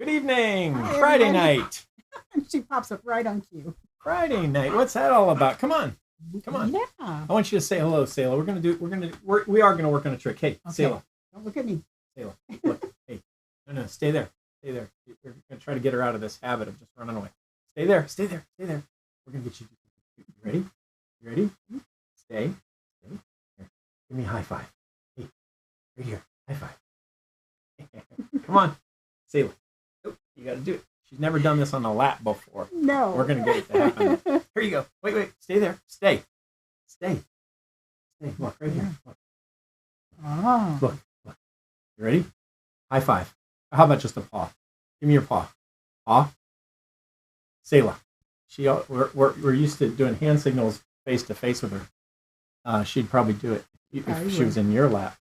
Good evening. Hi, Friday everybody. night. She pops up right on cue. Friday night. What's that all about? Come on. Come on. Yeah. I want you to say hello, Sayla. We are gonna work on a trick. Hey, Okay. Sayla. Don't look at me. Sayla. Look. Hey. No, stay there. Stay there. We're gonna try to get her out of this habit of just running away. Stay there. Stay there. Stay there. We're gonna get you. You ready? You ready? Stay. Stay. Here. Give me a high five. Hey. Right here. High five. Come on. Sayla. Oh, you gotta do it. She's never done this on a lap before. No. We're going to get it to happen. Here you go. Wait. Stay there. Stay. Look, right here. Look. Oh. Look. You ready? High five. How about just a paw? Give me your paw. Paw. Sayla. We're used to doing hand signals face to face with her. She'd probably do it if she was in your lap.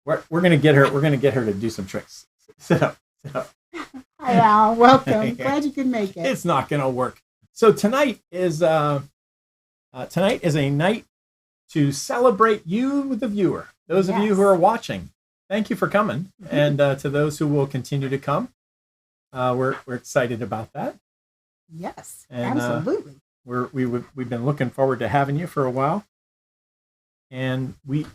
We're going to get her. We're going to get her to do some tricks. Sit up. Hi, Al. Welcome. Glad you could make it. It's not going to work. So tonight is a night to celebrate you, the viewer. Those of you who are watching, thank you for coming, and to those who will continue to come, we're excited about that. Yes, and, absolutely. We've been looking forward to having you for a while, and we're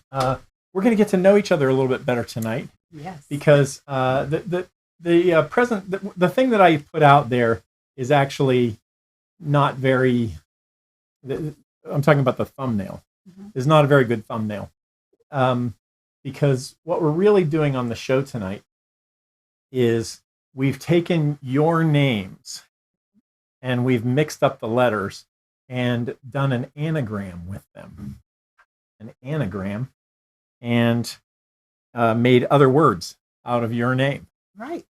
going to get to know each other a little bit better tonight. Yes, because the thing that I put out there is actually not very. I'm talking about the thumbnail. Is not a very good thumbnail, because what we're really doing on the show tonight is we've taken your names and we've mixed up the letters and done an anagram with them, and made other words out of your name. Right.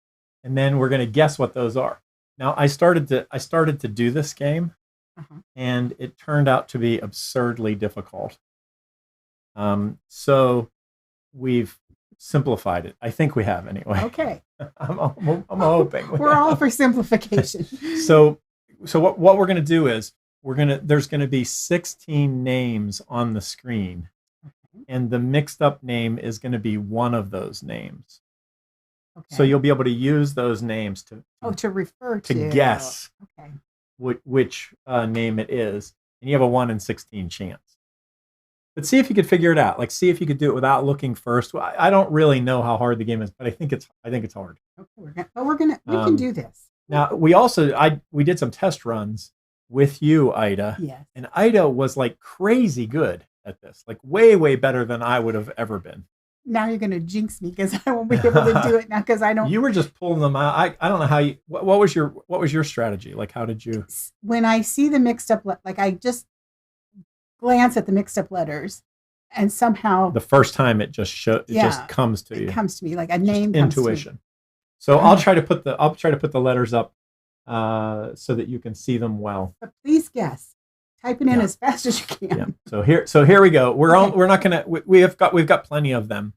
And then we're going to guess what those are. Now, I started to do this game, and it turned out to be absurdly difficult. So we've simplified it. I think we have anyway. Okay. I'm hoping. We're all for simplification. So what we're going to do is there's going to be 16 names on the screen, and the mixed up name is going to be one of those names. Okay. So you'll be able to use those names to refer to guess which name it is, and you have a 1 in 16 chance. But see if you could figure it out. Like, see if you could do it without looking first. Well, I don't really know how hard the game is, but I think it's hard. Okay, but we can do this. Now we did some test runs with you, Ida. Yes. And Ida was like crazy good at this, like way better than I would have ever been. Now you're going to jinx me because I won't be able to do it now because I don't. You were just pulling them out. I don't know how you. What was your strategy? Like, how did you? When I see the mixed up, like I just glance at the mixed up letters, and somehow the first time it just just comes to you. It comes to me like a name. Just intuition. So I'll try to put the letters up so that you can see them well. But please guess. Type it in as fast as you can. Yeah. So here we go. We're not gonna. We've got plenty of them,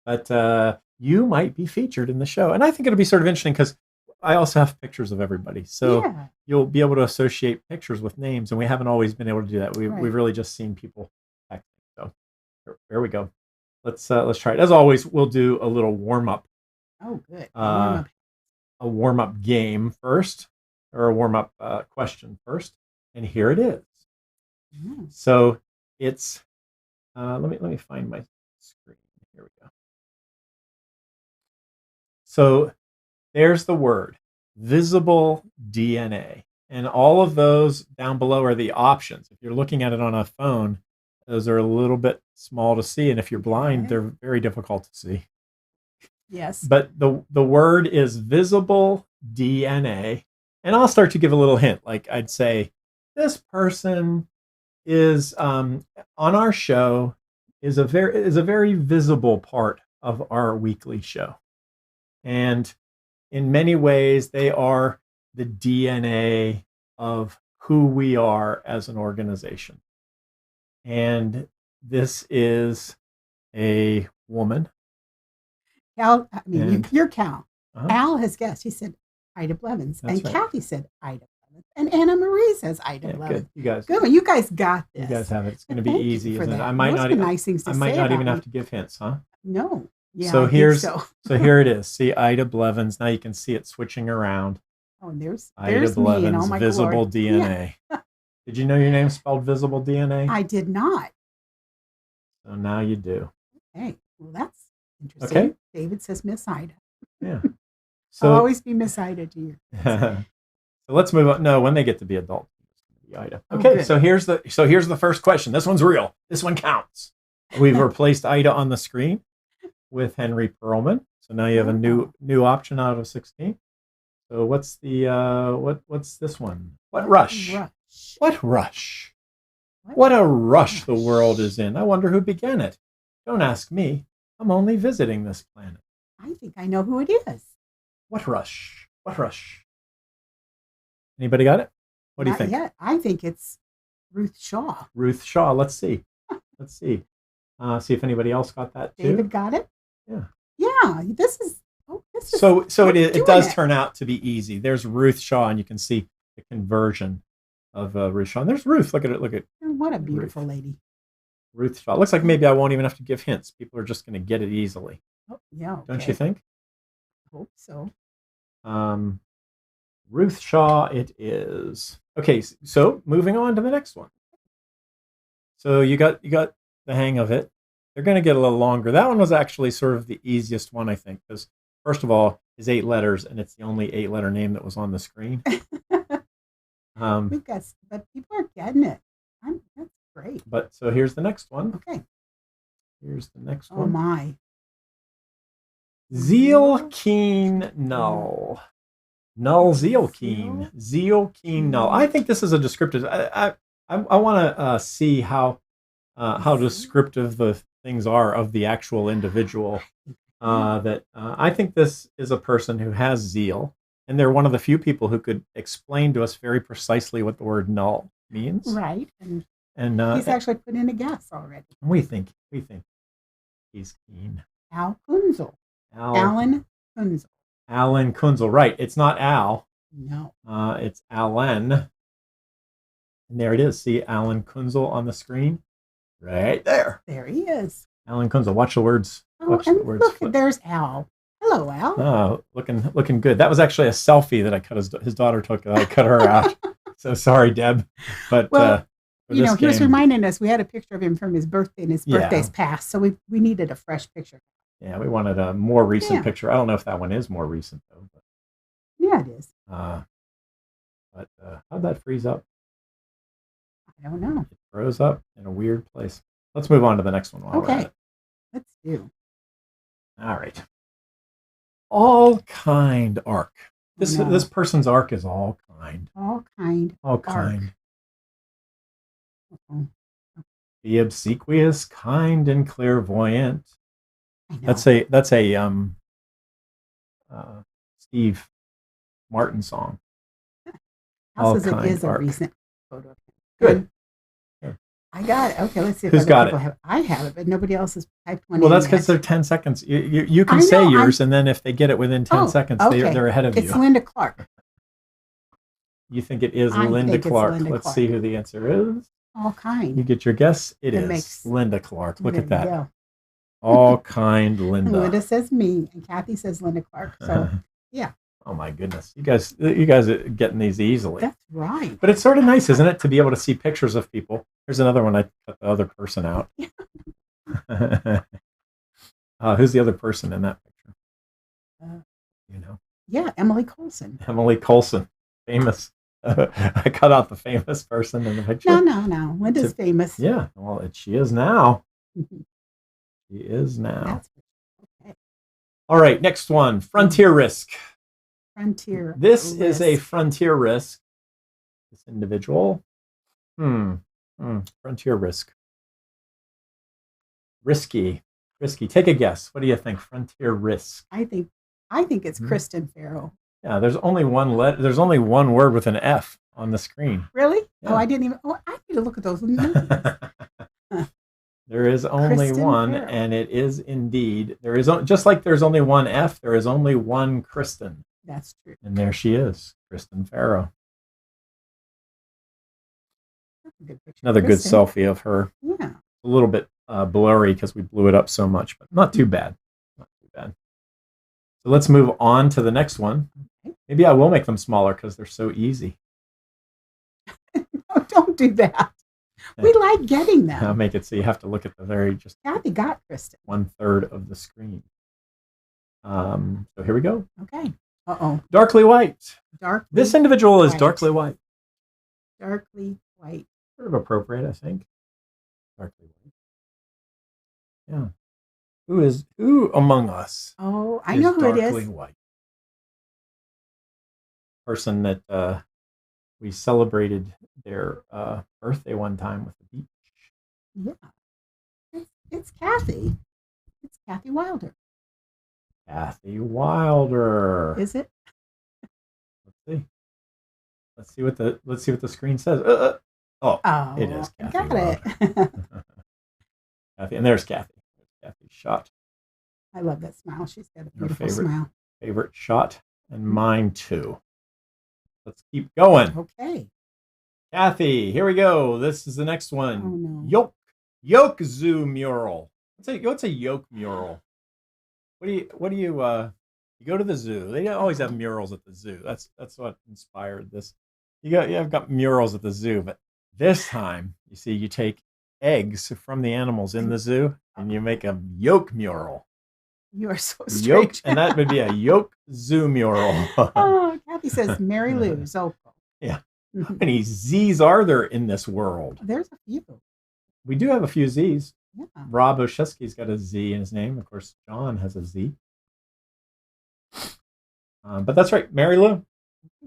but you might be featured in the show, and I think it'll be sort of interesting because I also have pictures of everybody, so you'll be able to associate pictures with names, and we haven't always been able to do that. We've really just seen people texting. So here we go. Let's try it. As always, we'll do a little warm up. Oh, good. A warm up game first, or a warm up question first, and here it is. So it's let me find my screen. Here we go. So there's the word visible DNA, and all of those down below are the options. If you're looking at it on a phone, those are a little bit small to see, and if you're blind, they're very difficult to see. Yes. But the word is visible DNA, and I'll start to give a little hint. Like I'd say, this person is on our show is a very visible part of our weekly show, and in many ways they are the DNA of who we are as an organization. And this is a woman. Cal, you're Cal. Al has guessed. He said Ida Blevins, and right. Kathy said Ida. And Anna Marie says Ida Blevins. You guys, good one. You guys got this. You guys have it. It's going to be easy, isn't it? I might not. Nice things to I might not even have to give hints, huh? No. Yeah, so I here's think so. so here it is. See, Ida Blevins. Now you can see it switching around. Oh, and there's Ida me and all Blevins, my visible glory. DNA. Yeah. Did you know your name spelled visible DNA? I did not. So now you do. Okay, well that's interesting. Okay. David says Miss Ida. Yeah. So I'll always be Miss Ida to you. So let's move on. No, when they get to be adults, Ida. Okay, Oh, so here's the first question. This one's real. This one counts. We've replaced Ida on the screen with Henry Perlman. So now you have a new option out of 16. So what's the what's this one? What rush? What rush? What a rush the world is in. I wonder who began it. Don't ask me. I'm only visiting this planet. I think I know who it is. What rush? What rush? Anybody got it? What do you think? Yeah, I think it's Ruth Shaw. Ruth Shaw. Let's see. Let's see. See if anybody else got that too. David got it. Yeah. Yeah. This is. So it does turn out to be easy. There's Ruth Shaw, and you can see the conversion of Ruth Shaw. And there's Ruth. Look at it. Look at. What a beautiful lady. Ruth Shaw. It looks like maybe I won't even have to give hints. People are just going to get it easily. Oh, yeah. Okay. Don't you think? I hope so. Ruth Shaw it is. Okay, so moving on to the next one. So you got the hang of it. They're going to get a little longer. That one was actually sort of the easiest one, I think, because first of all, it's 8 letters, and it's the only 8-letter name that was on the screen. But people are getting it. That's great. But so here's the next one. Okay. Here's the next one. Oh my. ZEALKEAN NULL. NULL ZEALKEAN. ZEALKEAN NULL. I think this is a descriptive. I want to see how descriptive the things are of the actual individual. I think this is a person who has zeal, and they're one of the few people who could explain to us very precisely what the word null means. Right, and he's actually put in a guess already. We think he's keen. Al Kunzel. Alan Kunzel. Alan Kunzel. Right. It's not Al. No. It's Alan. And there it is. See Alan Kunzel on the screen? Right there. There he is. Alan Kunzel. Watch the words. Watch the words. Look, there's Al. Hello, Al. Oh, looking good. That was actually a selfie that I cut his daughter took. I cut her out. So sorry, Deb. But well, he was reminding us we had a picture of him from his birthday, and his birthday's passed, so we needed a fresh picture. Yeah, we wanted a more recent picture. I don't know if that one is more recent though. But, yeah, it is. But how'd that freeze up? I don't know. It froze up in a weird place. Let's move on to the next one. Okay, let's do. All right. All kind arc. This person's arc is all kind. All kind. All kind. Be obsequious, kind, and clairvoyant. That's a Steve Martin song. Al says it is a recent photo. Good. I got it. Okay, let's see if who's got it. I have it, but nobody else has typed one. Well, that's because they're 10 seconds. You can say yours, and then if they get it within 10 seconds, they're ahead of you. It's Linda Clark. You think it is Linda Clark? Let's see who the answer is. All kind. You get your guess. It is Linda Clark. Look at that. Go. All kind Linda. Linda says me, and Kathy says Linda Clark. So, yeah. Oh my goodness, you guys are getting these easily. That's right. But it's sort of nice, isn't it, to be able to see pictures of people? Here's another one. I cut the other person out. Who's the other person in that picture? Yeah, Emily Colson. Emily Colson, famous. I cut out the famous person in the picture. No. Linda's famous. Yeah, well, she is now. She is now. Okay. All right, next one. Frontier risk. Frontier. This is a frontier risk. This individual. Frontier risk. Risky. Take a guess. What do you think? Frontier risk. I think it's Kristen Farrow. Yeah, there's only one There's only one word with an F on the screen. Really? Yeah. Oh, I didn't even. Oh, I need to look at those. There is only Kristen one, Farrow. and it is indeed. There is just like there's only one F. There is only one Kristen. That's true. And there she is, Kristen Farrow. Another good selfie of her. Yeah. A little bit blurry because we blew it up so much, but not too bad. Not So let's move on to the next one. Okay. Maybe I will make them smaller because they're so easy. No, don't do that. We like getting them. I'll make it so you have to look at the very just. Kathy got Kristen 1/3 of the screen. So here we go. Okay. Uh-oh. Darkly white. This individual is darkly white. Darkly white. Sort of appropriate, I think. Darkly white. Yeah. Who among us? Oh, I know who it is. Darkly white. Person that we celebrated their birthday one time with the beach. Yeah. It's Kathy. It's Kathy Wilder. Kathy Wilder. Is it? Let's see. Let's see what the screen says. Oh, it is Kathy Wilder. It. Kathy, and there's Kathy. There's Kathy's shot. I love that smile. She's got a beautiful smile. Favorite shot, and mine too. Let's keep going. Okay. Kathy, here we go. This is the next one. Oh no. Yoke zoo mural. What's a yoke mural? What do you go to the zoo? They always have murals at the zoo. That's what inspired this. I've got murals at the zoo, but this time you see you take eggs from the animals in the zoo and you make a yoke mural. You are so strange. And that would be a yoke zoo mural. Oh, Kathy says Mary Lou Zolko. Yeah. How many Z's are there in this world? There's a few. We do have a few Z's. Yeah. Rob Oshesky's got a Z in his name. Of course, John has a Z. But that's right, Mary Lou.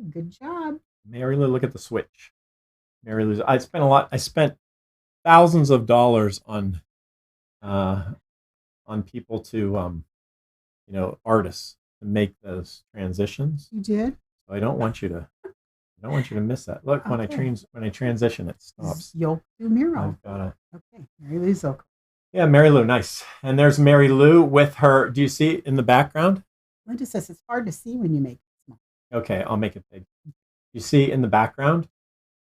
Good job. Mary Lou, look at the switch. Mary Lou. I spent thousands of dollars on people to artists to make those transitions. You did? So I don't want you to miss that. Look, when I transition, it stops. You'll do mural. I've got it. Okay, Mary Lou Zolko. Yeah, Mary Lou, nice. And there's Mary Lou with her. Do you see it in the background? Linda says it's hard to see when you make it small. Okay, I'll make it big. You see in the background?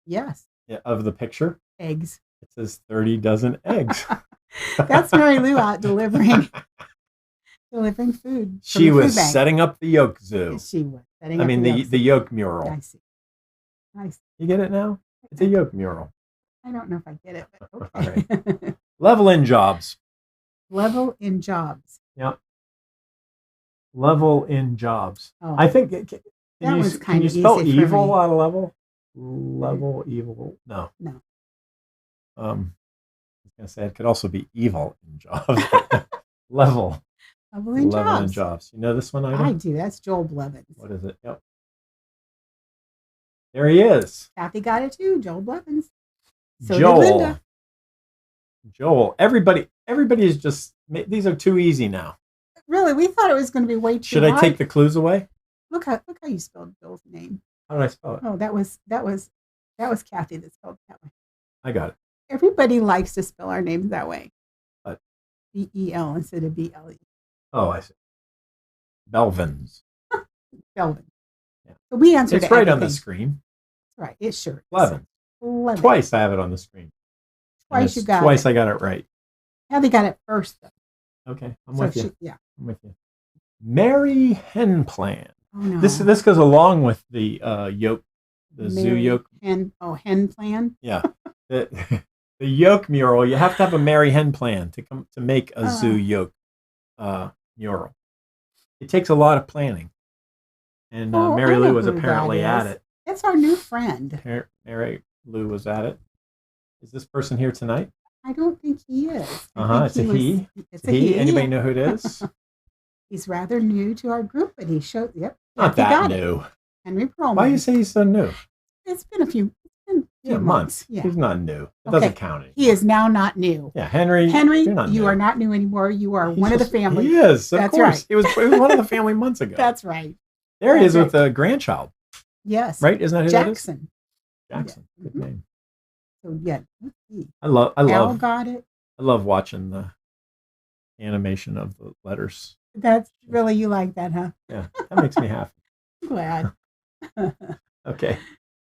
Yes. Yeah, of the picture? Eggs. It says 30 dozen eggs. That's Mary Lou out delivering food. She was setting up the yoke zoo. She was setting up the yoke mural. I see. You get it now? It's a yoke mural. I don't know if I get it, but okay. All right. Level in jobs. Level in jobs. Yeah. Level in jobs. Oh, I think can you spell evil out of level? Level evil. No. I was gonna say it could also be evil in jobs. Level in jobs. You know this one, Ida? I do. That's Joel Blevins. What is it? Yep. There he is. Kathy got it too. Joel Blevins. So Joel. did Linda. Joel. Everybody is just. These are too easy now. Really, we thought it was going to be way too Should I hard. take the clues away? Look how you spelled Joel's name. How did I spell it? Oh, that was Kathy that spelled it that way. I got it. Everybody likes to spell our names that way. What? B-E-L instead of B-L-E. Oh, I see. Belvins. Belvin. Yeah. So we answered It's right on the screen. That's right. It's sure. Levin. Twice I have it on the screen. Twice you got it. Twice I got it right. Kathy got it first, though. Okay, I'm with you. Yeah. I'm with you. Mary Hen Plan. Oh, no. This goes along with the yoke, the zoo yoke. Hen Plan? Yeah. The yoke mural, you have to have a Mary Hen Plan to make a zoo yoke mural. It takes a lot of planning. And Mary Lou was apparently at it. It's our new friend. Mary Lou was at it. Is this person here tonight? I don't think he is. It's a he. It's a he. Anybody know who it is? He's rather new to our group, but he showed. Yep. Not that new. Henry Perlman. Why do you say he's so new? It's been a few months. Yeah. He's not new. It doesn't count anymore. He is now not new. Yeah, Henry, you are not new anymore. You are one of the family. He is. Of That's course. right. It was one of the family months ago. That's right. There he is with a grandchild. Yes. Right? Isn't that who Jackson. that is? Jackson. Good name. So yeah, let's see. Al got it. I love watching the animation of the letters. That's really, you like that, huh? Yeah, that makes me happy. Glad. Okay.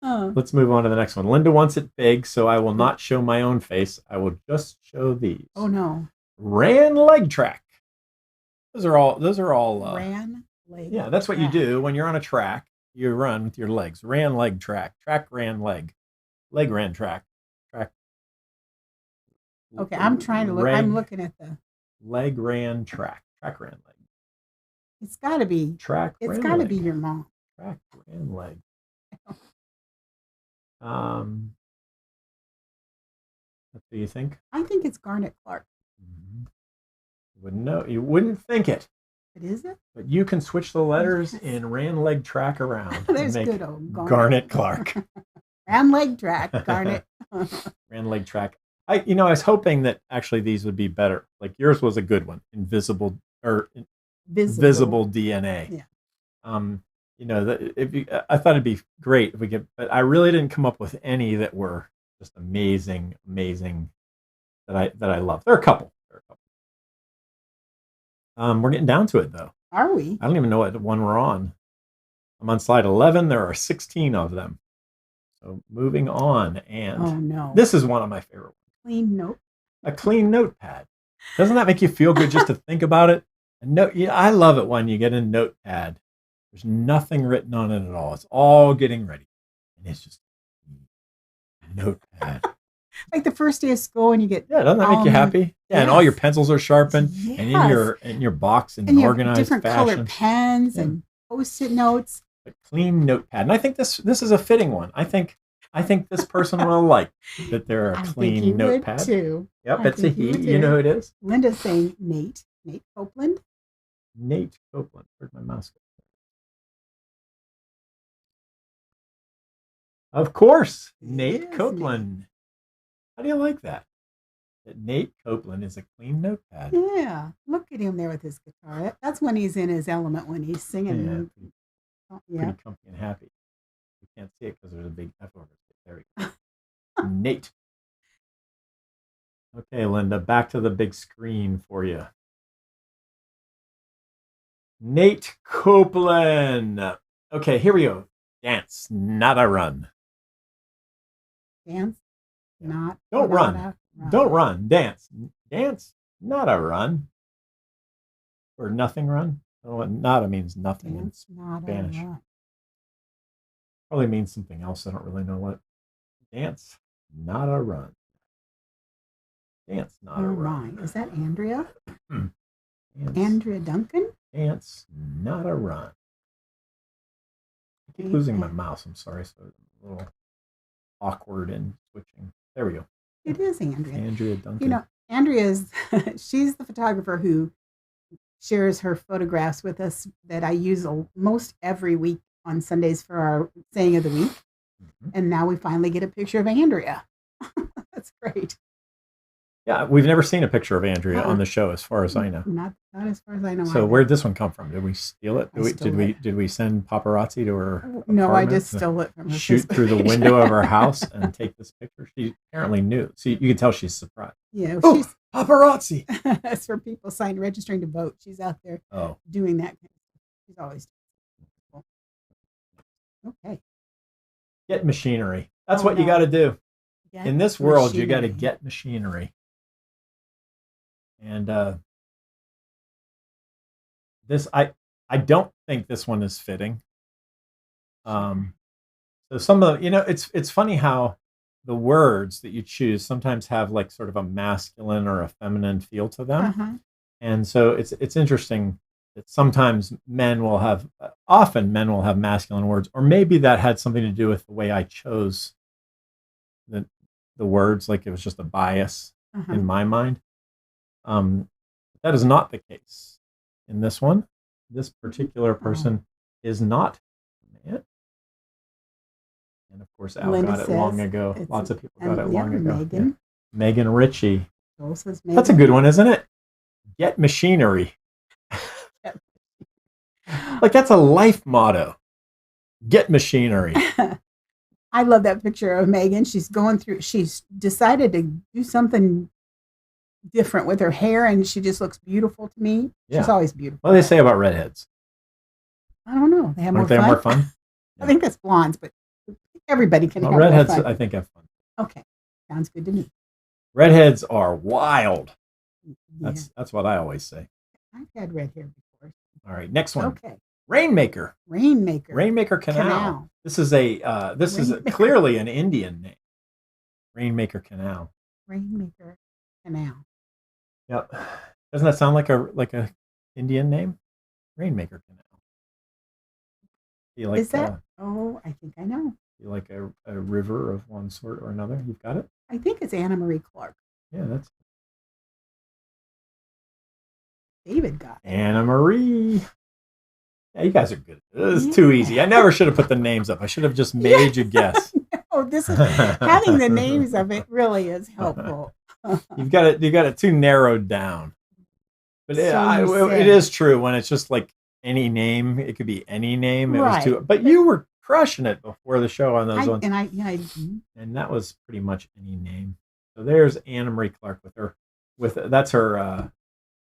Let's move on to the next one. Linda wants it big, so I will not show my own face. I will just show these. Oh no. Ran leg track. Those are all Ran Yeah, that's what you do when you're on a track. You run with your legs. Ran, leg, track. Track, ran, leg. Leg, ran, track. Track. Okay, I'm trying to look. I'm looking at the leg, ran, track. Track, ran, leg. It's got to be track. It's got to be your mom. Track, ran, leg. What do you think? I think it's Garnet Clark. Mm-hmm. You wouldn't know. You wouldn't think it. It is it? But you can switch the letters in ran, leg, track around. There's good old Garnet Clark. Ran, leg, track. Garnet. Ran, leg, track. I was hoping that actually these would be better. Like yours was a good one. Invisible or visible DNA. Yeah. I thought it'd be great if we could, but I really didn't come up with any that were just amazing that I love. There are a couple. We're getting down to it though. Are we? I don't even know what one we're on. I'm on slide 11. There are 16 of them. So moving on, and this is one of my favorite ones. Clean note. A clean notepad. Doesn't that make you feel good just to think about it? I love it when you get a notepad. There's nothing written on it at all. It's all getting ready, and it's just a notepad. Like the first day of school, and you get doesn't that make you happy? Yeah, and all your pencils are sharpened, and in your box and organized different fashion. Colored pens and Post-it notes. A clean notepad, and I think this is a fitting one. I think this person will like that they're a clean notepad. Too. Yep, it's a he. You know who it is? Linda's saying Nate Copeland. Nate Copeland. Where'd my mouse go? Of course, Nate Copeland. Nate. How do you like that? That Nate Copeland is a clean notepad. Yeah, look at him there with his guitar. That's when he's in his element, when he's singing. Yeah, pretty comfy and happy. You can't see it because there's a big F over it. There we go. Nate. Okay, Linda, back to the big screen for you. Nate Copeland. Okay, here we go. Dance, not a run. Dance, not. Don't run. Don't run. Dance. Dance, not a run. Or nothing run. I don't know what nada means nothing in Spanish. Probably means something else. I don't really know what. Dance, not a run. Dance, not a run. Is that Andrea? Andrea Duncan? Dance, not a run. I keep losing my mouse. I'm sorry. So it's a little awkward and switching. There we go. It is Andrea. Andrea Duncan. Andrea's, she's the photographer who shares her photographs with us that I use most every week on Sundays for our saying of the week. Mm-hmm. And now we finally get a picture of Andrea. That's great. Yeah, we've never seen a picture of Andrea on the show, as far as I know. Not as far as I know. So where'd this one come from? Did we steal it? Did we send paparazzi to her? No, I just stole it from her. Shoot through the window of her house and take this picture. She apparently knew. So you can tell she's surprised. Yeah, she's paparazzi. That's for people registering to vote. She's out there doing that. She's always okay. Get machinery. That's what you got to do. In this world, you got to get machinery. And this, I don't think this one is fitting. So some of it's funny how the words that you choose sometimes have like sort of a masculine or a feminine feel to them. Uh-huh. And so it's interesting that sometimes often men will have masculine words, or maybe that had something to do with the way I chose the words, like it was just a bias in my mind. That is not the case in this one. This particular person is not a man. And of course, Al got it long ago. Lots of people got it long ago. Megan. Yeah. Megan Ritchie. That's a good one, isn't it? Get machinery. Like that's a life motto. Get machinery. I love that picture of Megan. She's decided to do something different with her hair, and she just looks beautiful to me. Yeah. She's always beautiful. What do they say about redheads? I don't know. They have more fun. Yeah. I think that's blondes, but everybody can have redheads, more fun. I think have fun. Okay. Sounds good to me. Redheads are wild. Yeah. That's what I always say. I've had red hair before. All right, next one. Okay. Rainmaker. Rainmaker. Rainmaker Canal. This is clearly an Indian name. Rainmaker Canal. Rainmaker Canal. Yep. Doesn't that sound like a Indian name? Rainmaker Canal. You like, is that? I think I know. You like a river of one sort or another? You've got it? I think it's Anna Marie Clark. Yeah, that's David got it. Anna Marie. Yeah, you guys are good. This is too easy. I never should have put the names up. I should have just made you guess. No, this is having the names of it really is helpful. You got it too narrowed down. But it is true when it's just like any name. It could be any name. It was too. But you were crushing it before the show on those ones. And that was pretty much any name. So there's Anna Marie Clark that's her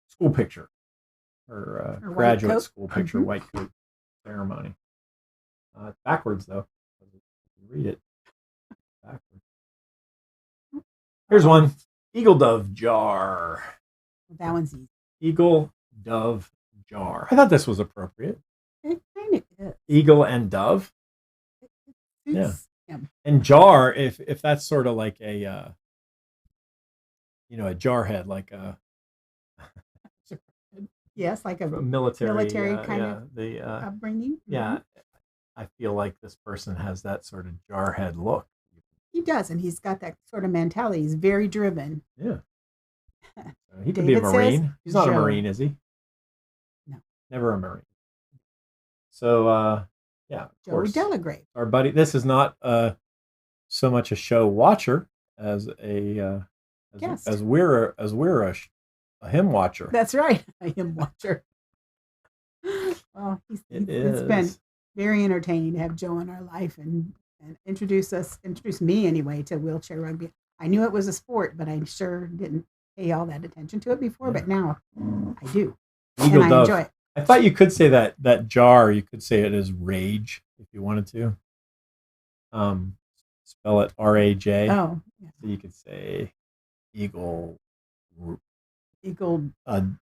school picture. Her graduate school picture, white coat ceremony. It's backwards though. Read it backwards. Here's one. Eagle Dove Jar. That one's easy. Eagle Dove Jar. I thought this was appropriate. It kind of is. Eagle and dove. Yeah. And jar, if that's sort of like a a jarhead, like a yes, like a military kind of upbringing. Yeah, I feel like this person has that sort of jarhead look. He does, and he's got that sort of mentality. He's very driven. Yeah. He could be a Marine. He's not a Marine, is he? No. Never a Marine. So, yeah, of course. Joey Delagrave. Our buddy. This is not so much a show watcher as a as we're a him watcher. That's right, a him watcher. Well, it's been very entertaining to have Joe in our life and introduce me anyway to wheelchair rugby. I knew it was a sport, but I sure didn't pay all that attention to it before. But now I do, Eagle and Dove. I enjoy it. I thought you could say that jar. You could say it as rage if you wanted to. Spell it R-A-J. Oh, yeah. So you could say eagle.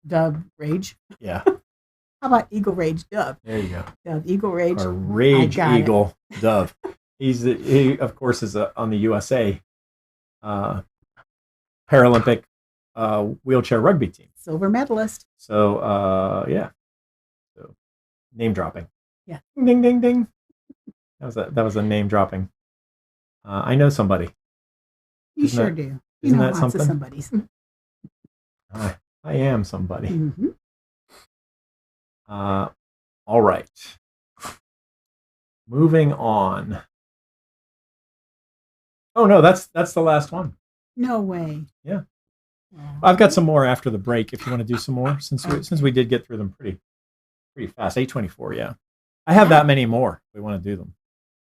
Dove rage. Yeah. How about eagle rage dove? There you go. Dove eagle rage. Or rage eagle dove. He of course is on the USA Paralympic wheelchair rugby team. Silver medalist. So yeah. So name dropping. Yeah. Ding ding ding. That was a name dropping. I know somebody. You sure do. Isn't know that lots something? Of somebody's. I am somebody. Mm-hmm. All right. Moving on. Oh no, that's the last one. No way. Yeah. I've got some more after the break if you want to do some more since we did get through them pretty fast. 8:24, yeah. I have that many more. We want to do them.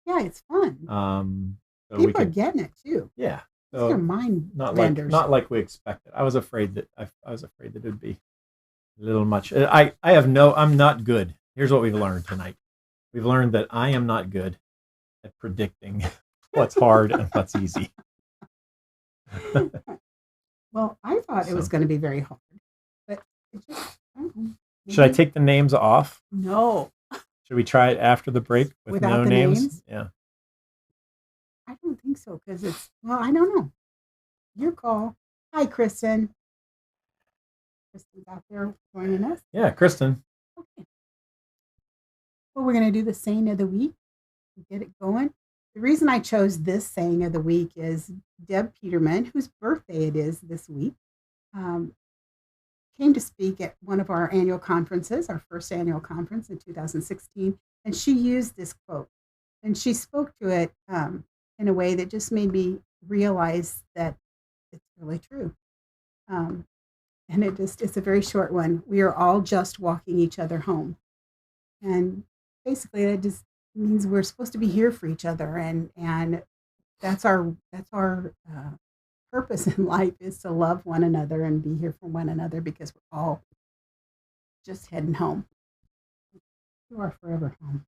Yeah, it's fun. So people are getting it too. Yeah. So your mind not benders. Not like we expected. I was afraid that it would be a little much. I'm not good. Here's what we've learned tonight. We've learned that I am not good at predicting what's hard and what's easy. Well, I thought it was going to be very hard, but it just, I don't know. Should I take the names off? No. Should we try it after the break with Without no the names? Yeah. I don't think so because I don't know. Your call. Hi, Kristen. Kristen's out there joining us. Yeah, Kristen. Okay. Well, we're going to do the saying of the week. Get it going. The reason I chose this saying of the week is Deb Peterman, whose birthday it is this week, came to speak at one of our annual conferences, our first annual conference in 2016, and she used this quote. And she spoke to it in a way that just made me realize that it's really true. And it's a very short one. We are all just walking each other home. And basically that just means we're supposed to be here for each other, and that's our purpose in life, is to love one another and be here for one another, because we're all just heading home to our forever home.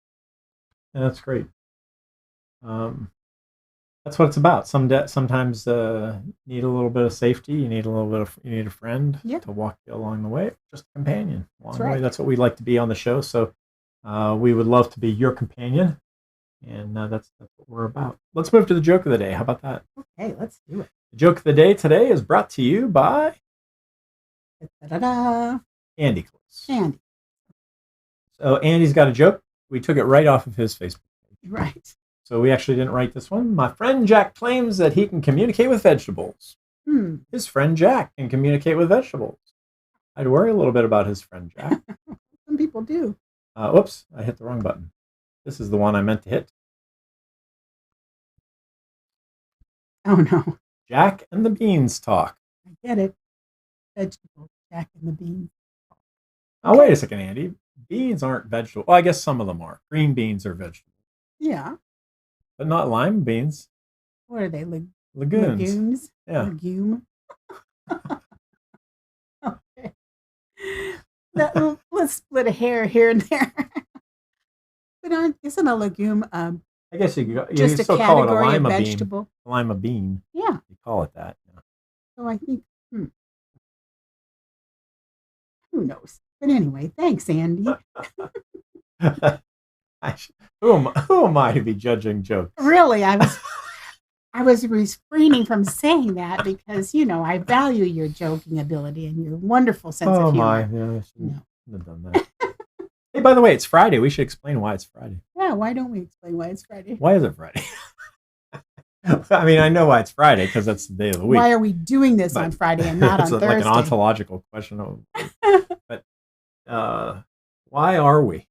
Yeah, that's great. That's what it's about. Sometimes you need a little bit of safety. You need a friend to walk you along the way. Just a companion along the way. That's what we like to be on the show. So We would love to be your companion, and that's what we're about. Let's move to the joke of the day. How about that? Okay, let's do it. The joke of the day today is brought to you by Da-da-da. Andy Close. Andy. So Andy's got a joke. We took it right off of his Facebook page. Right. So we actually didn't write this one. My friend Jack claims that he can communicate with vegetables. His friend Jack can communicate with vegetables. I'd worry a little bit about his friend Jack. Some people do. Whoops, I hit the wrong button. This is the one I meant to hit. Oh, no. Jack and the Beans talk. I get it. Vegetable, Jack and the Beans. Oh, wait a second, Andy. Beans aren't vegetable. Well, I guess some of them are. Green beans are vegetables. Yeah. But not lima beans. What are they? Legumes. Legumes? Yeah. Legume. Okay. Let's split a hair here and there. But isn't a legume I guess you just a still call it a category of lima vegetable? bean. Lima bean. Yeah. You call it that. Yeah. So I think, who knows? But anyway, thanks, Andy. Who am I to be judging jokes? Really, I was refraining from saying that because, I value your joking ability and your wonderful sense of humor. Oh, my. Yeah, I shouldn't have done that. Hey, by the way, it's Friday. We should explain why it's Friday. Yeah, why don't we explain why it's Friday? Why is it Friday? I mean, I know why it's Friday because that's the day of the week. Why are we doing this on Friday and not on Thursday? It's like an ontological question. But why are we?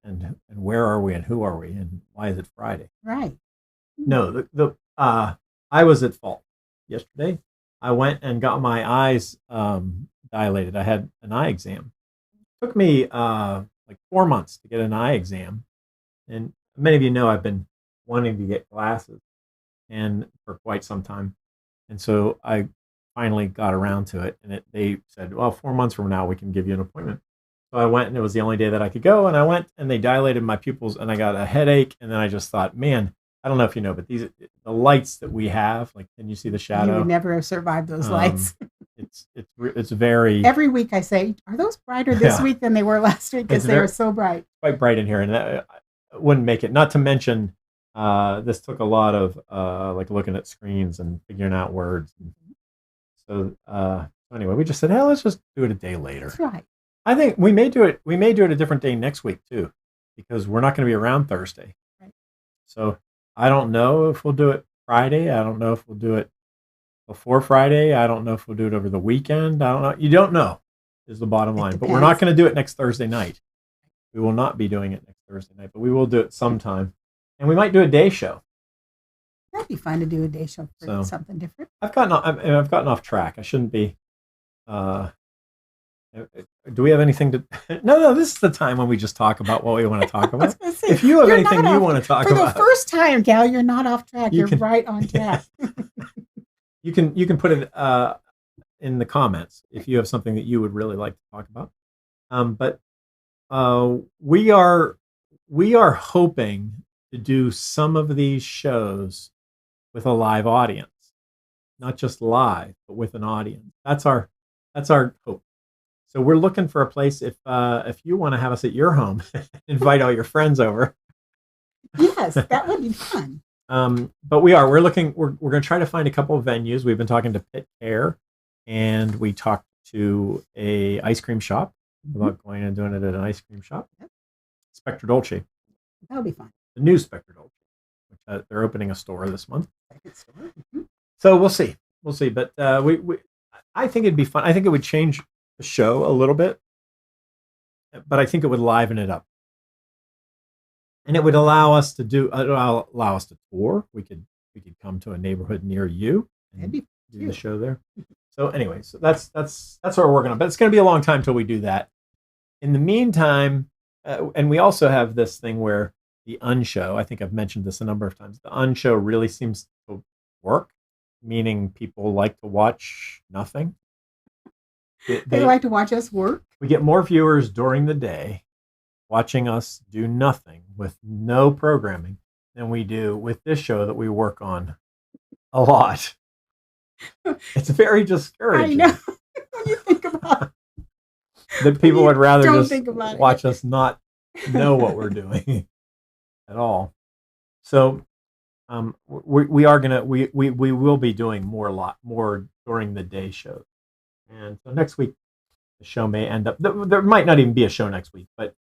And where are we? And who are we? And why is it Friday? Right. No, I was at fault yesterday. I went and got my eyes dilated. I had an eye exam. It took me like 4 months to get an eye exam. And many of you know I've been wanting to get glasses and for quite some time. And so I finally got around to it. And they said, well, 4 months from now, we can give you an appointment. So I went, and it was the only day that I could go. And I went, and they dilated my pupils, and I got a headache. And then I just thought, man, I don't know if you know, but the lights that we have, like, can you see the shadow? You would never have survived those lights. It's very... Every week I say, are those brighter this week than they were last week? Because they were so bright. Quite bright in here. And I wouldn't make it. Not to mention, this took a lot of like looking at screens and figuring out words. So anyway, we just said, hey, let's just do it a day later. That's right. I think we may do it. We may do it a different day next week too, because we're not going to be around Thursday. Right. So I don't know if we'll do it Friday. I don't know if we'll do it before Friday. I don't know if we'll do it over the weekend. I don't know. You don't know is the bottom line. But we're not going to do it next Thursday night. We will not be doing it next Thursday night, but we will do it sometime. And we might do a day show. That'd be fun to do a day show for something different. I've gotten off track. I shouldn't be. Do we have anything to? No. This is the time when we just talk about what we want to talk about. Say, if you have anything you want to talk about, for the first time, Gal, you're not off track. You're right on track. You can put it in the comments if you have something that you would really like to talk about. But we are hoping to do some of these shows with a live audience, not just live, but with an audience. That's our hope. So we're looking for a place if you want to have us at your home, invite all your friends over. Yes, that would be fun. But we're looking. We're going to try to find a couple of venues. We've been talking to Pit Care, and we talked to a ice cream shop about going and doing it at an ice cream shop. Yep. Spectre Dolce. That'll be fun. The new Spectre Dolce, which they're opening a store this month. So we'll see. But I think it'd be fun. I think it would change the show a little bit, but I think it would liven it up, and it would allow us to tour. We could come to a neighborhood near you and do the show there. So anyway, so that's what we're working on. But it's going to be a long time till we do that. In the meantime, and we also have this thing where the unshow. I think I've mentioned this a number of times. The unshow really seems to work, meaning people like to watch nothing. They like to watch us work. We get more viewers during the day watching us do nothing with no programming than we do with this show that we work on a lot. It's very discouraging. I know. When you think about it. That people would rather just watch us not know what we're doing at all. So we are gonna we will be doing a lot more during the day shows, and so next week the show may end up. There might not even be a show next week, but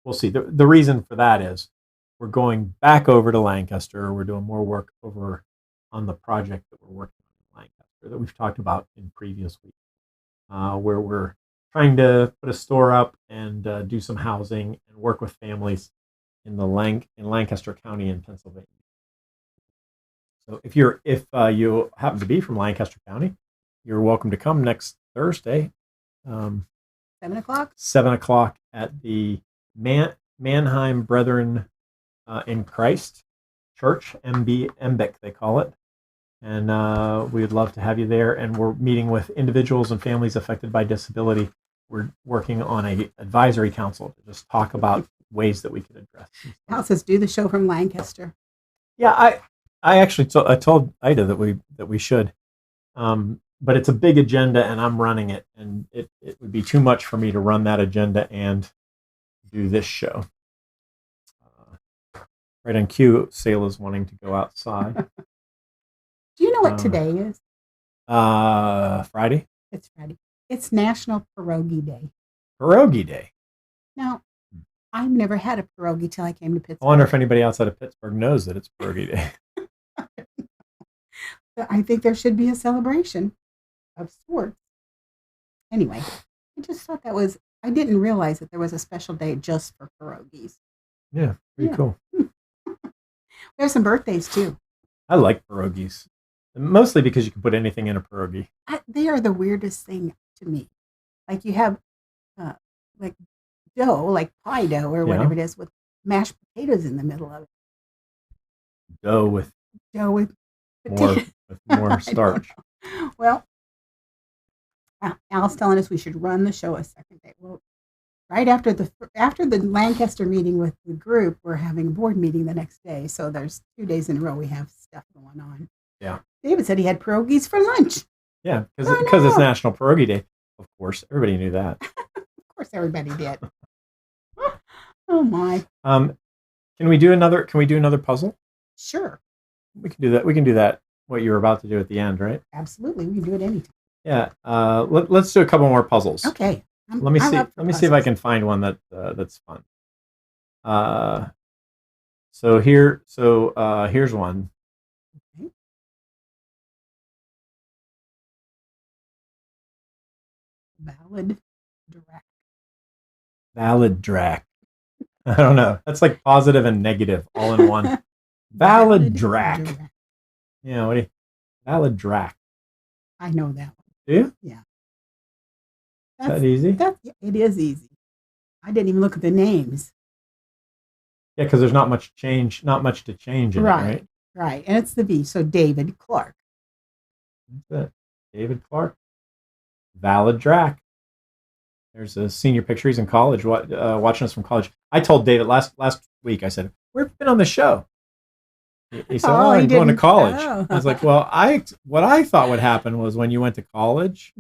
we'll see. The reason for that is we're going back over to Lancaster. We're doing more work over on the project that we're working on in Lancaster that we've talked about in previous weeks, where we're trying to put a store up and do some housing and work with families in Lancaster County in Pennsylvania. So if you happen to be from Lancaster County, you're welcome to come next Thursday, 7:00. 7:00 at the Mannheim Brethren in Christ Church, MBIC they call it, and we would love to have you there. And we're meeting with individuals and families affected by disability. We're working on a advisory council to just talk about ways that we could address. Al says, "Do the show from Lancaster." Yeah, I actually I told Ida that we should, but it's a big agenda and I'm running it, and it would be too much for me to run that agenda and do this show. Right on cue, Sayla's wanting to go outside. Do you know what today is? Friday. It's Friday. It's National Pierogi Day. Pierogi Day. Now, I've never had a pierogi till I came to Pittsburgh. I wonder if anybody outside of Pittsburgh knows that it's Pierogi Day. I think there should be a celebration of sorts. Anyway, I just thought I didn't realize that there was a special day just for pierogies. Yeah, pretty cool. There's some birthdays too. I like pierogies, mostly because you can put anything in a pierogi. They are the weirdest thing to me. Like you have like dough, like pie dough or whatever it is, with mashed potatoes in the middle of it. Dough with more starch. Well, Al's telling us we should run the show a second day. Well, right after the Lancaster meeting with the group, we're having a board meeting the next day. So there's 2 days in a row we have stuff going on. Yeah. David said he had pierogies for lunch. Yeah, because it's National Pierogi Day. Of course, everybody knew that. Of course, everybody did. Oh my. Can we do another puzzle? Sure. We can do that. We can do that. What you were about to do at the end, right? Absolutely, we can do it anytime. Yeah. Let's do a couple more puzzles. Okay. Let me see. Let me see if I can find one that's fun. Here's one. Okay. Valid drac. I don't know. That's like positive and negative all in one. Valid drac. Yeah. What do you? Valid drac. I know that one. Do you? Yeah. Is that easy? It is easy. I didn't even look at the names. Yeah, because there's not much to change in it, right? Right. And it's the V. So David Clark. That's it. David Clark. Valid drac. There's a senior picture. He's in college, watching us from college. I told David last week, I said, "Where have you been on the show?" He said, I'm going to college. Oh. I was like, well, what I thought would happen was when you went to college,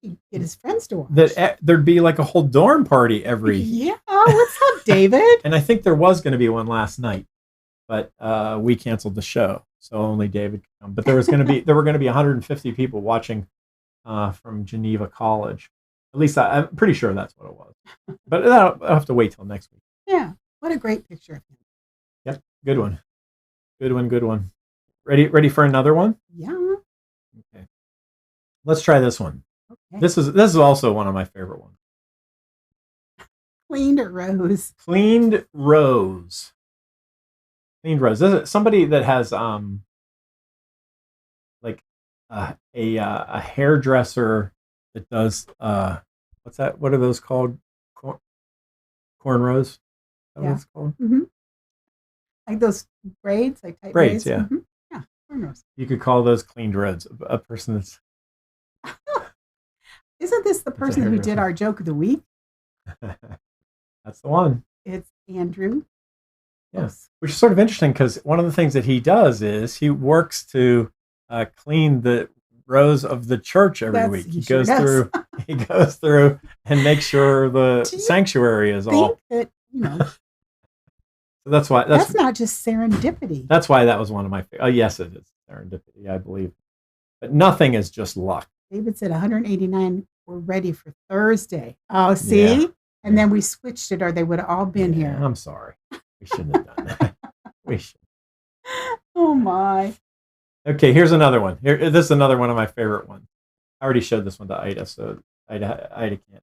he'd get his friends to watch. That there'd be like a whole dorm party every. Yeah, what's up, David? And I think there was going to be one last night, but we canceled the show, so only David could come. But there were going to be 150 people watching from Geneva College. At least I'm pretty sure that's what it was. But I'll have to wait till next week. Yeah, what a great picture of him. Yep, good one. Good one. Ready for another one? Yeah. Okay. Let's try this one. Okay. This is also one of my favorite ones. Cleaned rose. Cleaned rose. Cleaned rose. This is somebody that has like a hairdresser that does what's that? What are those called? Cornrows? Is that what it's called? Mm-hmm. Like those braids, like tight braids. Yeah. Mm-hmm. Yeah, cornrows. You could call those cleaned rose. A person that's. Isn't this the person who did our joke of the week? That's the one. It's Andrew. Yes, which is sort of interesting because one of the things that he does is he works to clean the rows of the church every week. He goes through and makes sure the sanctuary is all. That you know, So that's why that's not just serendipity. That's why that was one of my favorites. Oh, yes, it is serendipity, I believe. But nothing is just luck. David said 189 were ready for Thursday. Oh, see? Yeah. And then we switched it, or they would have all been here. I'm sorry. We shouldn't have done that. We should. Oh, my. Okay, here's another one. This is another one of my favorite ones. I already showed this one to Ida, so Ida can't.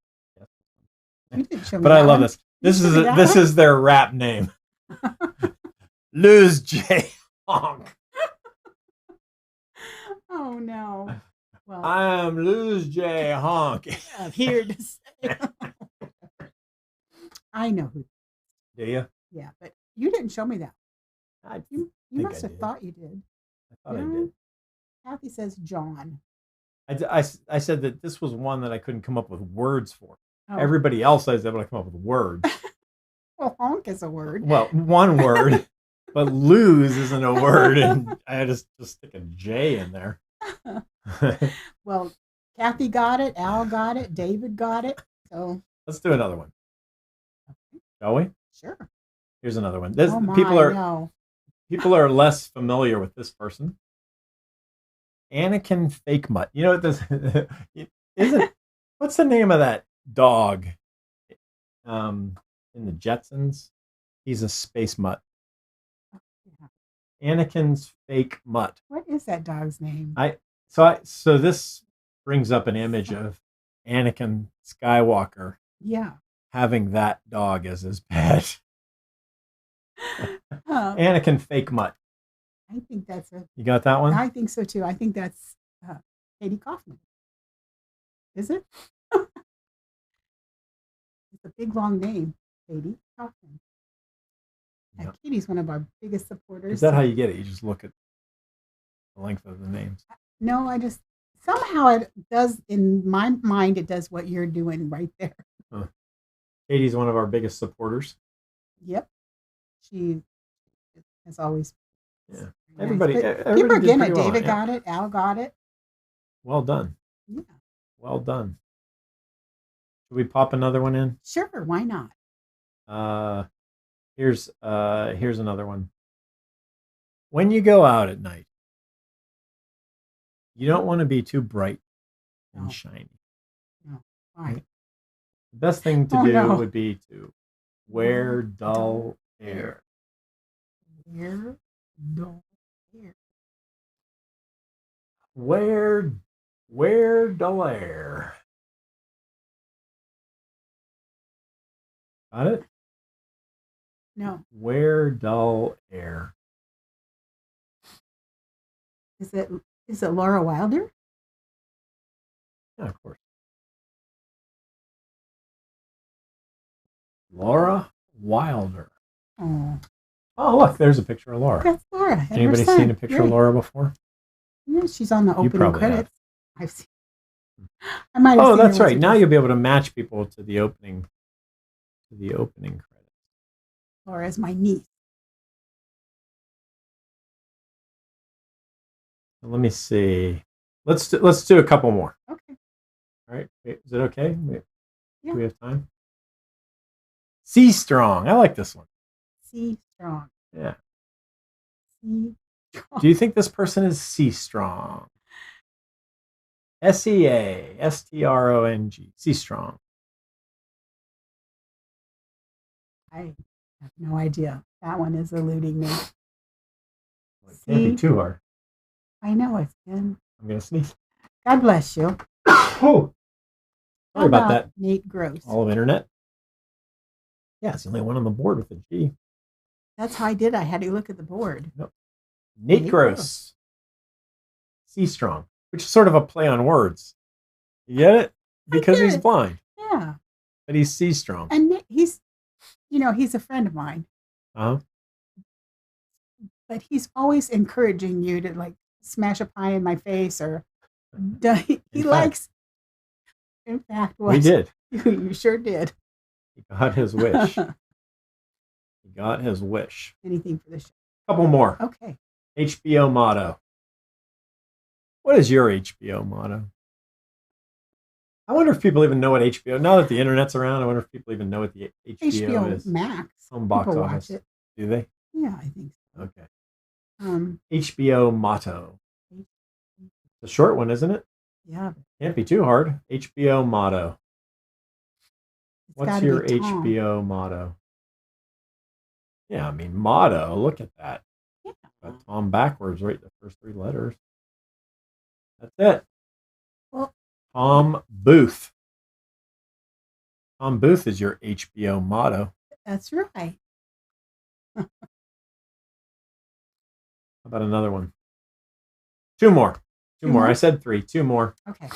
You didn't show me But that I love one. this. This is their rap name. Lose J Honk. Oh, no. Well, I am Lose J Honk. I'm here to say. I know who. Do you? Yeah, but you didn't show me that. You think must I have did. thought you did. I thought I did. Kathy says John. I said that this was one that I couldn't come up with words for. Oh. Everybody else I was able to come up with words. Well, honk is a word. Well, one word, but lose isn't a word, and I had to just stick a J in there. Well, Kathy got it, Al got it, David got it. So let's do another one. Shall we? Sure. Here's another one. People are less familiar with this person. Anakin Fake Mutt. You know what this isn't? What's the name of that dog? In the Jetsons, he's a space mutt. Yeah. Anakin's Fake Mutt. What is that dog's name? So this brings up an image of Anakin Skywalker. Yeah. Having that dog as his pet. Anakin Fake Mutt. I think that's You got that one? I think so too. I think that's Katie Kaufman. Is it? It's a big long name, Katie Kaufman. Yeah. Katie's one of our biggest supporters. Is that how you get it? You just look at the length of the names? No, I just somehow it does in my mind. It does what you're doing right there. Huh. Katie's one of our biggest supporters. Yep, she has always. Yeah, nice. Everybody keep her getting it. David yeah. got it. Al got it. Well done. Yeah. Well done. Should we pop another one in? Sure. Why not? Here's another one. When you go out at night, you don't want to be too bright and shiny. No. Why? Right? The best thing to do would be to wear dull hair. Wear dull hair. Wear dull hair. Got it? No. Wear dull hair. Is it Laura Wilder? Yeah, of course. Laura Wilder. Oh, look, there's a picture of Laura. That's Laura. Anybody seen a picture of Laura before? Yeah, she's on the opening credits. Have. I've seen. I might have seen that's right. Now you'll be able to match people to the opening credits. Laura's my niece. Let me see. Let's do a couple more. Okay. All right. Is it okay? Yeah. Do we have time? C Strong. I like this one. C Strong. Yeah. C Strong. Do you think this person is C Strong? SEASTRONG. C Strong. I have no idea. That one is eluding me. Well, it can't be too hard. I know it's good. I'm going to sneeze. God bless you. Oh, sorry about that. Nate Gross. All of internet. Yeah, it's the only one on the board with a G. That's how I did. I had to look at the board. Nope. Nate Gross. C Strong, which is sort of a play on words. You get it? Because he's blind. Yeah. But he's C Strong. And he's a friend of mine. Uh-huh. But he's always encouraging you to like smash a pie in my face or he likes. In fact, we did. You sure did. He got his wish. He got his wish. Anything for the show. Couple more. Okay. HBO motto. What is your HBO motto? I wonder if people even know what HBO. Now that the internet's around, I wonder if people even know what the HBO is. Max. Home box People office. watch it. Do they? Yeah, I think so. Okay. HBO motto. It's a short one, isn't it? Yeah. Can't be too hard. HBO motto. What's your HBO motto? Yeah, I mean, motto. Look at that. Yeah. Got Tom backwards, right? The first 3 letters. That's it. Well, Tom Booth. Tom Booth is your HBO motto. That's right. How about another one? 2 more. 2 more. I said 3. 2 more. Okay.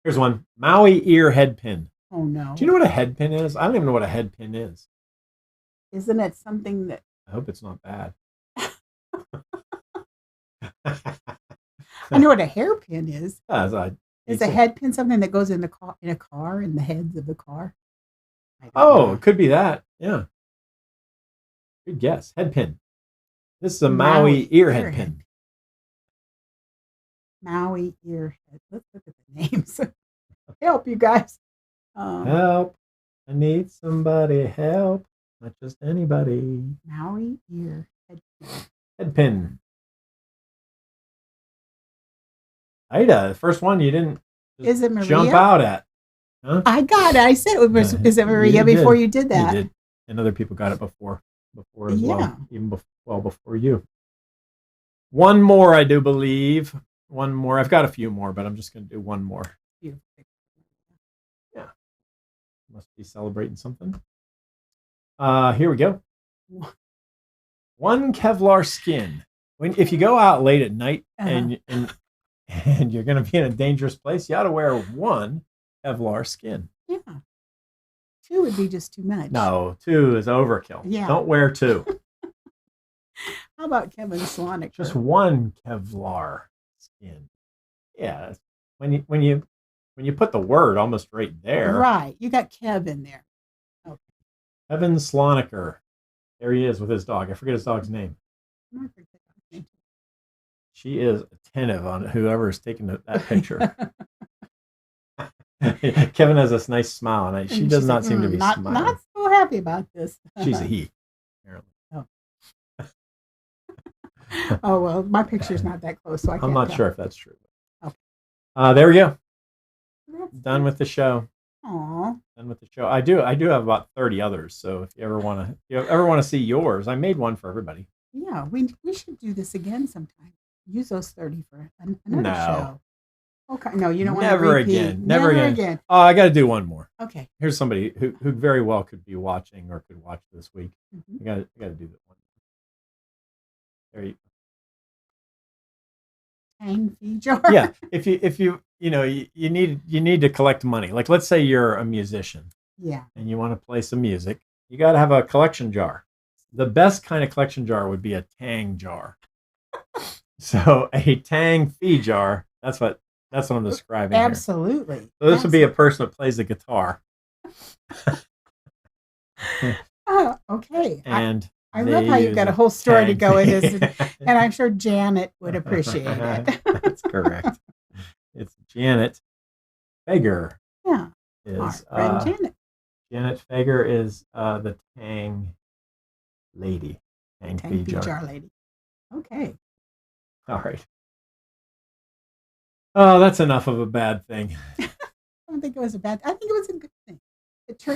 Here's one. Maui ear head pin. Oh, no. Do you know what a head pin is? I don't even know what a head pin is. Isn't it something that... I hope it's not bad. I know what a hairpin is. Is a head pin something that goes in a car, in the heads of the car? Oh, it could be that. Yeah. Good guess. Head pin. This is a Maui ear head pin. Maui ear head. Let's look at the names. Help, you guys. Help. I need somebody help. Not just anybody. Maui ear head pin. Head pin. Ida, the first one you didn't is it Maria? Jump out at. Huh? I got it. I said it was. Is it Maria before you did that? You did. And other people got it before as well. Even before you. One more, I do believe. One more. I've got a few more, but I'm just going to do one more. Beautiful. Yeah. Must be celebrating something. Here we go. One Kevlar skin. If you go out late at night and you're going to be in a dangerous place, you ought to wear one Kevlar skin. Yeah. 2 would be just too much. No, 2 is overkill. Yeah. Don't wear 2. How about Kevin Slonick? Just one Kevlar skin. Yeah. When you put the word almost right there. Right. You got Kev in there. Okay. Kevin Sloniker. There he is with his dog. I forget his dog's name. She is attentive on whoever is taking that picture. Kevin has this nice smile, and she does not seem to be smiling. Not so happy about this. She's a he, apparently. Oh, well, my picture's not that close, so I'm not sure if that's true. Okay. There we go. Done with the show. Aww. Done with the show. I do have about 30 others, so if you ever want to see yours, I made one for everybody. Yeah, we should do this again sometime. Use those 30 for another show. Okay. No, you don't want to repeat. Never again. Oh, I got to do one more. Okay. Here's somebody who very well could be watching or could watch this week. I got to do that one. There you go. Tang fee jar. Yeah. If you need to collect money. Like, let's say you're a musician. Yeah. And you want to play some music. You got to have a collection jar. The best kind of collection jar would be a Tang jar. So a Tang fee jar. That's what I'm describing. Absolutely. Here. So this would be a person that plays the guitar. Okay. And I love how you've got a whole story to go into, and I'm sure Janet would appreciate it. That's correct. It's Janet Fager. Yeah. Is Janet. Janet Fager is the Tang lady. Tang fee jar lady. Okay. All right. Oh, that's enough of a bad thing. I don't think it was a bad. I think it was a good thing.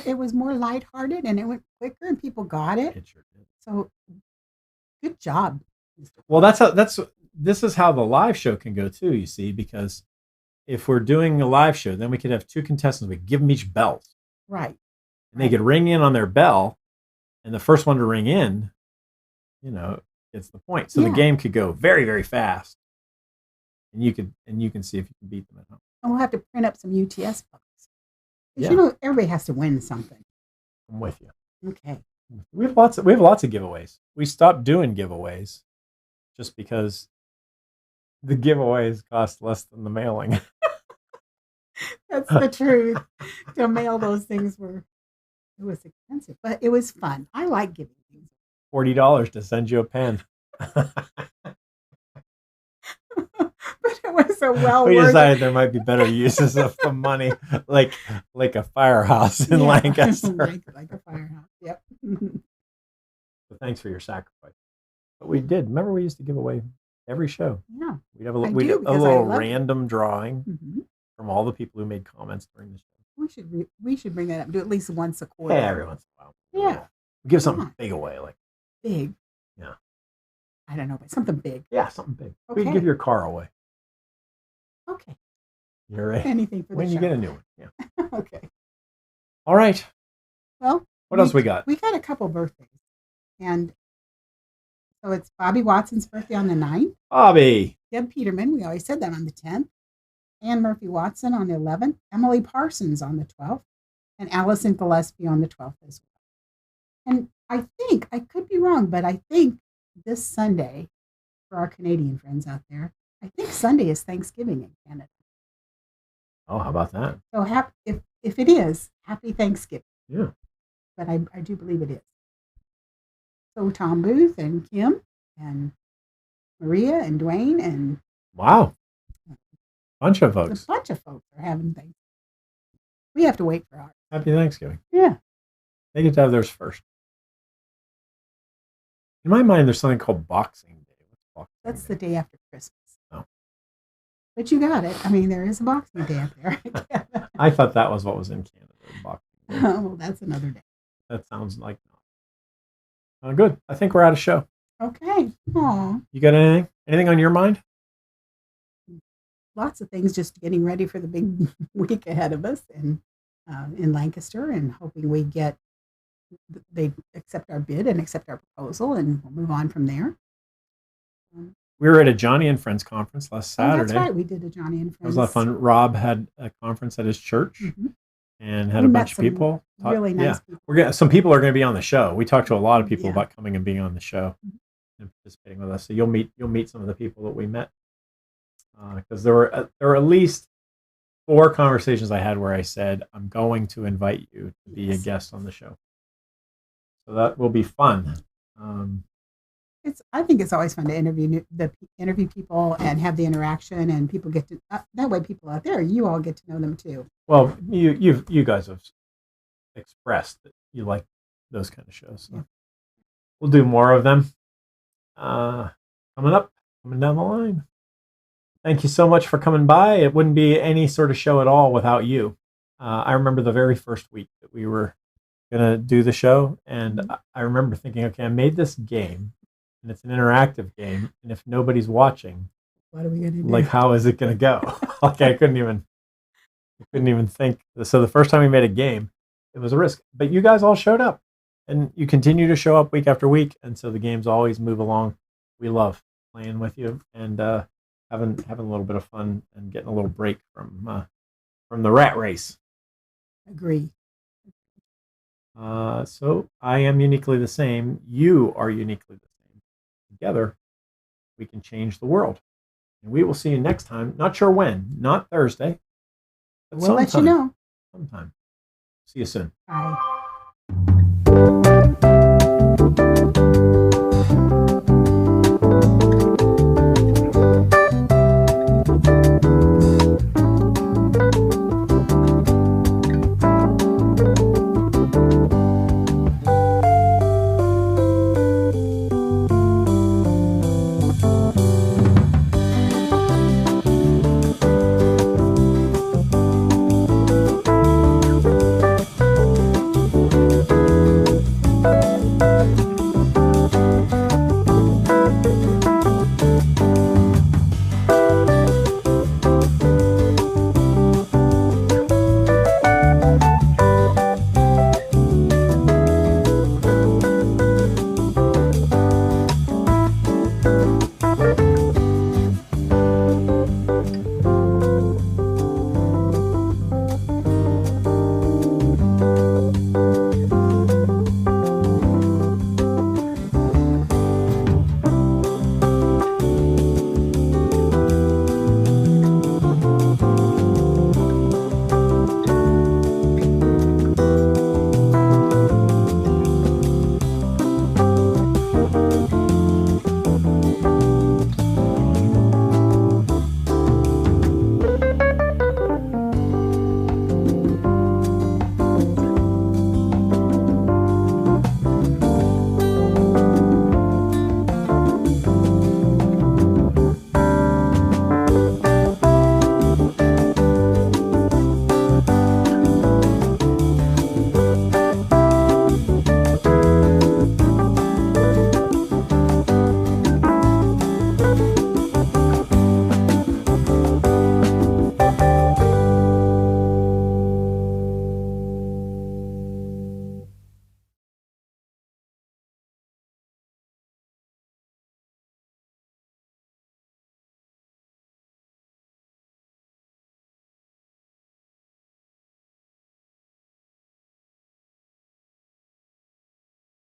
It was more lighthearted and it went quicker and people got it. It sure did. So, good job. Well, this is how the live show can go too. You see, because if we're doing a live show, then we could have 2 contestants. We give them each bells, right? And they could ring in on their bell, and the first one to ring in, gets the point. So the game could go very, very fast. And you can see if you can beat them at home. And we'll have to print up some UTS books. Because everybody has to win something. I'm with you. Okay. We have lots of giveaways. We stopped doing giveaways just because the giveaways cost less than the mailing. That's the truth. To mail those things it was expensive, but it was fun. I like giving things. $40 to send you a pen. but it was a well We worth decided there might be better uses of the money, like a firehouse in Lancaster. like a firehouse. Yep. So thanks for your sacrifice. But we did. Remember, we used to give away every show. Yeah. We'd have a little random drawing from all the people who made comments during the show. We should bring that up. Do at least once a quarter. Yeah, every once in a while. Yeah. We give something big away, like big. Yeah. I don't know, but something big. Yeah, something big. Okay. We'd give your car away. Okay. You're right. Anything for the when show. You get a new one. Yeah. Okay. All right. Well, what else we got? We got a couple birthdays. And so it's Bobby Watson's birthday on the 9th. Bobby. Deb Peterman, we always said that, on the 10th. Ann Murphy Watson on the 11th. Emily Parsons on the 12th. And Allison Gillespie on the 12th as well. And I think, I could be wrong, but I think this Sunday, for our Canadian friends out there, I think Sunday is Thanksgiving in Canada. Oh, how about that? So if it is, happy Thanksgiving. Yeah. But I do believe it is. So Tom Booth and Kim and Maria and Dwayne and... Wow. Bunch of folks. A bunch of folks are having Thanksgiving. We have to wait for ours. Happy Thanksgiving. Yeah. They get to have theirs first. In my mind, there's something called Boxing Day. That's the day after Christmas. Oh. But you got it. I mean, there is a Boxing Day up there. I thought that was what was in Canada. Boxing Day. Oh, well, that's another day. That sounds like not. Good. I think we're out of show. Okay. Aw. You got anything? Anything on your mind? Lots of things, just getting ready for the big week ahead of us and in Lancaster, and hoping they accept our bid and accept our proposal, and we'll move on from there. We were at a Johnny and Friends conference last Saturday. That's right. We did a Johnny and Friends. It was a lot of fun. Rob had a conference at his church and had a bunch of people. Really nice people. Some people are going to be on the show. We talked to a lot of people about coming and being on the show and participating with us. So you'll meet some of the people that we met. Because there were at least 4 conversations I had where I said, I'm going to invite you to be a guest on the show. So that will be fun. I think it's always fun to interview people and have the interaction, and people get to that way. People out there, you all get to know them too. Well, you guys have expressed that you like those kind of shows. So we'll do more of them. Coming down the line. Thank you so much for coming by. It wouldn't be any sort of show at all without you. I remember the very first week that we were going to do the show, and I remember thinking, okay, I made this game, and it's an interactive game, and if nobody's watching, what are we going to do? Like, how is it going to go? Like, I couldn't even think. So the first time we made a game, it was a risk. But you guys all showed up, and you continue to show up week after week, and so the games always move along. We love playing with you, and having a little bit of fun and getting a little break from the rat race. Agree. So I am uniquely the same. You are uniquely the same. Together, we can change the world. And we will see you next time. Not sure when. Not Thursday. But we'll let you know. Sometime. See you soon. Bye.